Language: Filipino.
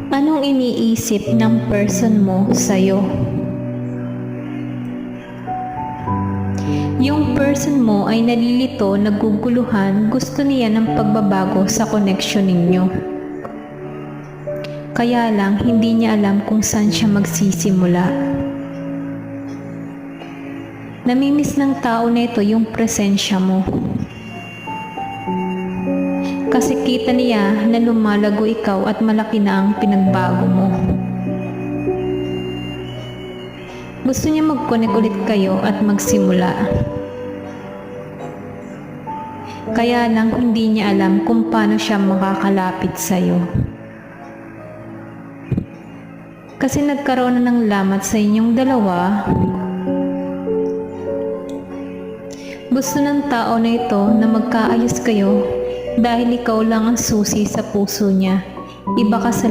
Anong iniisip ng person mo sa'yo? Yung person mo ay nalilito, naguguluhan, gusto niya ng pagbabago sa connection ninyo. Kaya lang, hindi niya alam kung saan siya magsisimula. Namimiss ng tao na ito yung presensya mo. Kasi kita niya na lumalago ikaw at malaki na ang pinagbago mo. Gusto niya mag-connect ulit kayo at magsimula. Kaya lang hindi niya alam kung paano siya makakalapit sa'yo. Kasi nagkaroon na ng lamat sa inyong dalawa. Gusto ng tao na ito na magkaayos kayo dahil ikaw lang ang susi sa puso niya. Iba ka sa